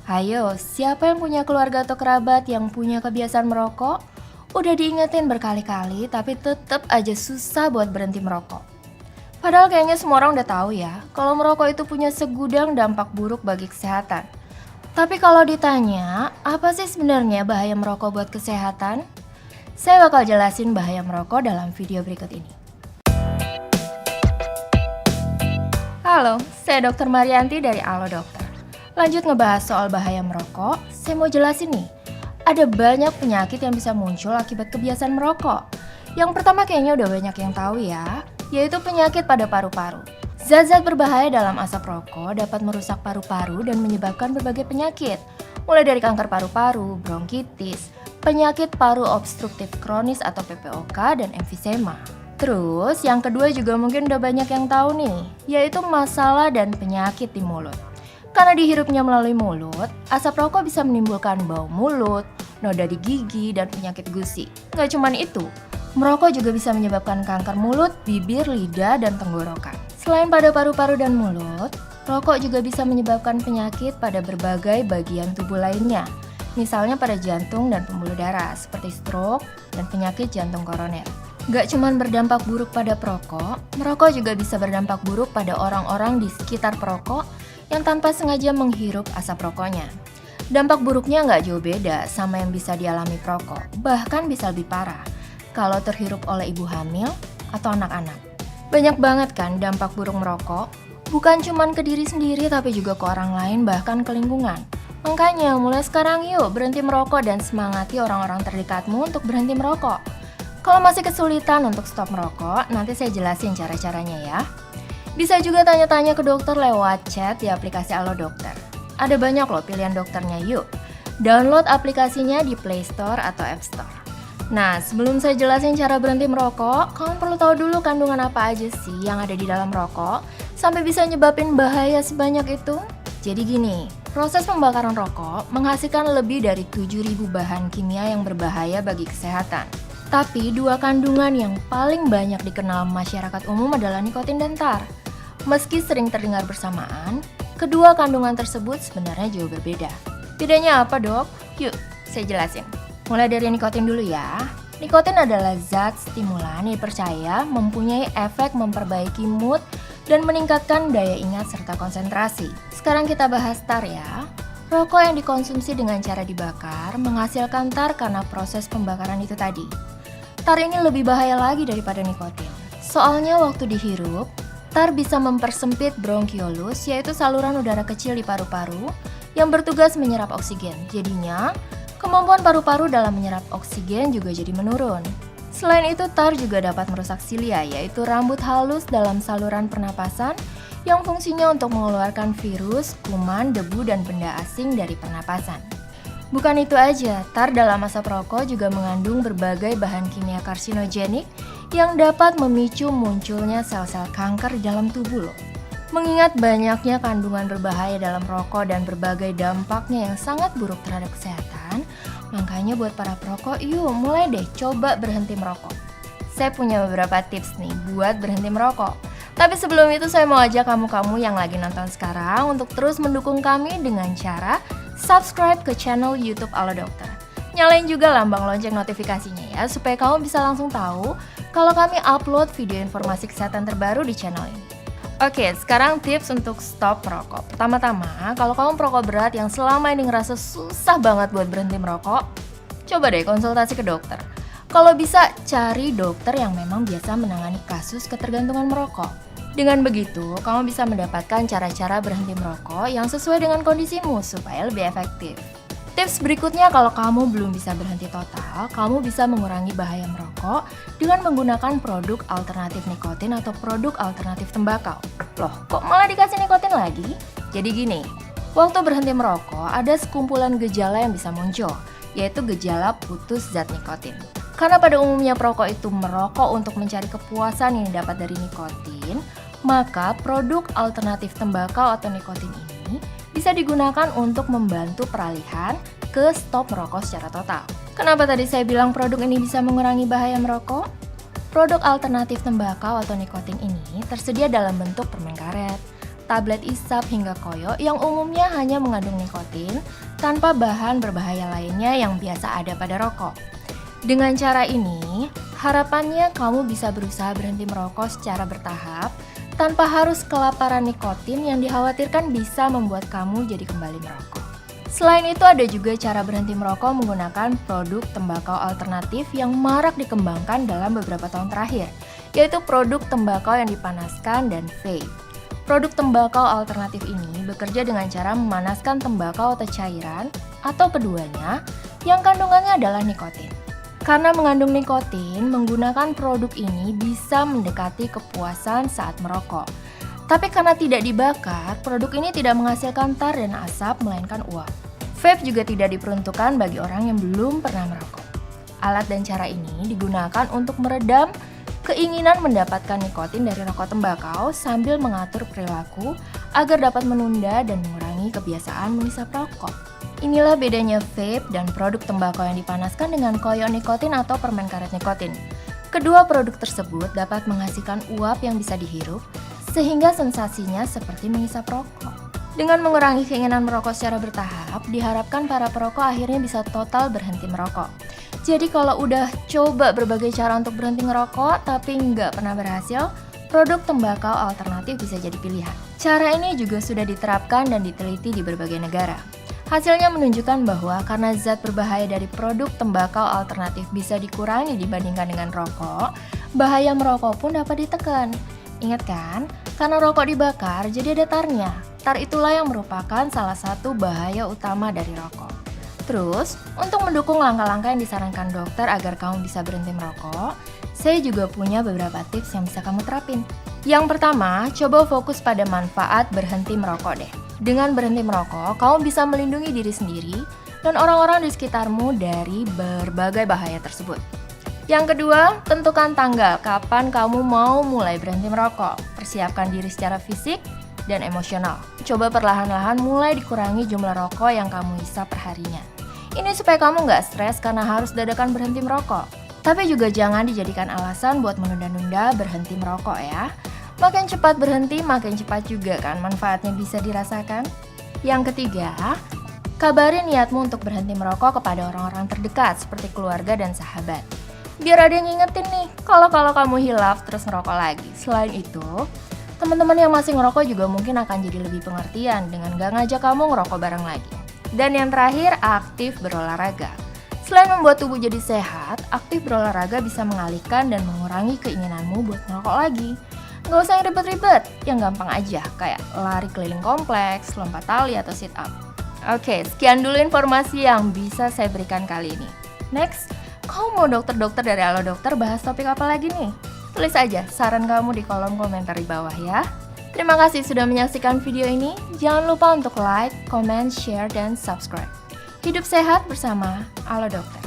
Hayo, siapa yang punya keluarga atau kerabat yang punya kebiasaan merokok? Udah diingetin berkali-kali tapi tetap aja susah buat berhenti merokok. Padahal kayaknya semua orang udah tahu ya, kalau merokok itu punya segudang dampak buruk bagi kesehatan. Tapi kalau ditanya, apa sih sebenarnya bahaya merokok buat kesehatan? Saya bakal jelasin bahaya merokok dalam video berikut ini. Halo, saya Dr. Marianti dari Alo Dokter. Lanjut ngebahas soal bahaya merokok, saya mau jelasin nih. Ada banyak penyakit yang bisa muncul akibat kebiasaan merokok. Yang pertama kayaknya udah banyak yang tahu ya, yaitu penyakit pada paru-paru. Zat-zat berbahaya dalam asap rokok dapat merusak paru-paru dan menyebabkan berbagai penyakit, mulai dari kanker paru-paru, bronkitis, penyakit paru obstruktif kronis atau PPOK, dan emfisema. Terus yang kedua juga mungkin udah banyak yang tahu nih, yaitu masalah dan penyakit di mulut. Karena dihirupnya melalui mulut, asap rokok bisa menimbulkan bau mulut, noda di gigi, dan penyakit gusi. Gak cuman itu, merokok juga bisa menyebabkan kanker mulut, bibir, lidah, dan tenggorokan. Selain pada paru-paru dan mulut, rokok juga bisa menyebabkan penyakit pada berbagai bagian tubuh lainnya. Misalnya pada jantung dan pembuluh darah, seperti stroke dan penyakit jantung koroner. Gak cuman berdampak buruk pada perokok, merokok juga bisa berdampak buruk pada orang-orang di sekitar perokok yang tanpa sengaja menghirup asap rokoknya. Dampak buruknya nggak jauh beda sama yang bisa dialami perokok, bahkan bisa lebih parah kalau terhirup oleh ibu hamil atau anak-anak. Banyak banget kan dampak buruk merokok, bukan cuma ke diri sendiri tapi juga ke orang lain bahkan ke lingkungan. Makanya mulai sekarang yuk berhenti merokok dan semangati orang-orang terdekatmu untuk berhenti merokok. Kalau masih kesulitan untuk stop merokok, nanti saya jelasin cara-caranya ya. Bisa juga tanya-tanya ke dokter lewat chat di aplikasi Alo Dokter. Ada banyak loh pilihan dokternya, yuk. Download aplikasinya di Play Store atau App Store. Nah, sebelum saya jelasin cara berhenti merokok, kamu perlu tahu dulu kandungan apa aja sih yang ada di dalam rokok sampai bisa nyebabin bahaya sebanyak itu. Jadi gini, proses pembakaran rokok menghasilkan lebih dari 7.000 bahan kimia yang berbahaya bagi kesehatan. Tapi dua kandungan yang paling banyak dikenal masyarakat umum adalah nikotin dan tar. Meski sering terdengar bersamaan, kedua kandungan tersebut sebenarnya jauh berbeda. Bedanya apa dok? Yuk, saya jelasin. Mulai dari nikotin dulu ya. Nikotin adalah zat stimulan yang dipercaya mempunyai efek memperbaiki mood dan meningkatkan daya ingat serta konsentrasi. Sekarang kita bahas tar ya. Rokok yang dikonsumsi dengan cara dibakar menghasilkan tar karena proses pembakaran itu tadi. Tar ini lebih bahaya lagi daripada nikotin. Soalnya waktu dihirup, tar bisa mempersempit bronkiolus, yaitu saluran udara kecil di paru-paru yang bertugas menyerap oksigen. Jadinya, kemampuan paru-paru dalam menyerap oksigen juga jadi menurun. Selain itu, tar juga dapat merusak silia, yaitu rambut halus dalam saluran pernapasan yang fungsinya untuk mengeluarkan virus, kuman, debu, dan benda asing dari pernapasan. Bukan itu aja, tar dalam asap rokok juga mengandung berbagai bahan kimia karsinogenik yang dapat memicu munculnya sel-sel kanker di dalam tubuh loh. Mengingat banyaknya kandungan berbahaya dalam rokok dan berbagai dampaknya yang sangat buruk terhadap kesehatan, makanya buat para perokok, yuk mulai deh coba berhenti merokok. Saya punya beberapa tips nih buat berhenti merokok. Tapi sebelum itu saya mau ajak kamu-kamu yang lagi nonton sekarang untuk terus mendukung kami dengan cara subscribe ke channel YouTube Alo Dokter. Nyalain juga lambang lonceng notifikasinya ya, supaya kamu bisa langsung tahu kalau kami upload video informasi kesehatan terbaru di channel ini. Oke, sekarang tips untuk stop merokok. Pertama-tama, kalau kamu perokok berat yang selama ini ngerasa susah banget buat berhenti merokok, coba deh konsultasi ke dokter. Kalau bisa, cari dokter yang memang biasa menangani kasus ketergantungan merokok. Dengan begitu, kamu bisa mendapatkan cara-cara berhenti merokok yang sesuai dengan kondisimu supaya lebih efektif. Tips berikutnya, kalau kamu belum bisa berhenti total, kamu bisa mengurangi bahaya merokok dengan menggunakan produk alternatif nikotin atau produk alternatif tembakau. Loh, kok malah dikasih nikotin lagi? Jadi gini, waktu berhenti merokok ada sekumpulan gejala yang bisa muncul, yaitu gejala putus zat nikotin. Karena pada umumnya perokok itu merokok untuk mencari kepuasan yang didapat dari nikotin, maka produk alternatif tembakau atau nikotin ini bisa digunakan untuk membantu peralihan ke stop merokok secara total. Kenapa tadi saya bilang produk ini bisa mengurangi bahaya merokok? Produk alternatif tembakau atau nikotin ini tersedia dalam bentuk permen karet, tablet isap hingga koyo yang umumnya hanya mengandung nikotin tanpa bahan berbahaya lainnya yang biasa ada pada rokok. Dengan cara ini, harapannya kamu bisa berusaha berhenti merokok secara bertahap tanpa harus kelaparan nikotin yang dikhawatirkan bisa membuat kamu jadi kembali merokok. Selain itu ada juga cara berhenti merokok menggunakan produk tembakau alternatif yang marak dikembangkan dalam beberapa tahun terakhir, yaitu produk tembakau yang dipanaskan dan vape. Produk tembakau alternatif ini bekerja dengan cara memanaskan tembakau atau cairan atau keduanya yang kandungannya adalah nikotin. Karena mengandung nikotin, menggunakan produk ini bisa mendekati kepuasan saat merokok. Tapi karena tidak dibakar, produk ini tidak menghasilkan tar dan asap melainkan uap. Vape juga tidak diperuntukkan bagi orang yang belum pernah merokok. Alat dan cara ini digunakan untuk meredam keinginan mendapatkan nikotin dari rokok tembakau sambil mengatur perilaku agar dapat menunda dan mengurangi kebiasaan menghisap rokok. Inilah bedanya vape dan produk tembakau yang dipanaskan dengan koyo nikotin atau permen karet nikotin. Kedua produk tersebut dapat menghasilkan uap yang bisa dihirup, sehingga sensasinya seperti menghisap rokok. Dengan mengurangi keinginan merokok secara bertahap, diharapkan para perokok akhirnya bisa total berhenti merokok. Jadi kalau udah coba berbagai cara untuk berhenti ngerokok tapi nggak pernah berhasil, produk tembakau alternatif bisa jadi pilihan. Cara ini juga sudah diterapkan dan diteliti di berbagai negara. Hasilnya menunjukkan bahwa karena zat berbahaya dari produk tembakau alternatif bisa dikurangi dibandingkan dengan rokok, bahaya merokok pun dapat ditekan. Ingat kan? Karena rokok dibakar, jadi ada tarnya. Tar itulah yang merupakan salah satu bahaya utama dari rokok. Terus, untuk mendukung langkah-langkah yang disarankan dokter agar kamu bisa berhenti merokok, saya juga punya beberapa tips yang bisa kamu terapin. Yang pertama, coba fokus pada manfaat berhenti merokok deh. Dengan berhenti merokok, kamu bisa melindungi diri sendiri dan orang-orang di sekitarmu dari berbagai bahaya tersebut. Yang kedua, tentukan tanggal kapan kamu mau mulai berhenti merokok. Persiapkan diri secara fisik dan emosional. Coba perlahan-lahan mulai dikurangi jumlah rokok yang kamu hisap perharinya. Ini supaya kamu nggak stres karena harus dadakan berhenti merokok. Tapi juga jangan dijadikan alasan buat menunda-nunda berhenti merokok ya. Makin cepat berhenti, makin cepat juga kan manfaatnya bisa dirasakan. Yang ketiga, kabarin niatmu untuk berhenti merokok kepada orang-orang terdekat seperti keluarga dan sahabat. Biar ada yang ngingetin nih, kalau kamu hilaf terus ngerokok lagi. Selain itu, teman-teman yang masih ngerokok juga mungkin akan jadi lebih pengertian dengan gak ngajak kamu ngerokok bareng lagi. Dan yang terakhir, aktif berolahraga. Selain membuat tubuh jadi sehat, aktif berolahraga bisa mengalihkan dan mengurangi keinginanmu buat ngerokok lagi. Gak usah yang ribet-ribet, yang gampang aja, kayak lari keliling kompleks, lompat tali, atau sit up. Oke, sekian dulu informasi yang bisa saya berikan kali ini. Next, kamu mau dokter-dokter dari Halo Dokter bahas topik apa lagi nih? Tulis aja saran kamu di kolom komentar di bawah ya. Terima kasih sudah menyaksikan video ini. Jangan lupa untuk like, comment, share, dan subscribe. Hidup sehat bersama Halo Dokter.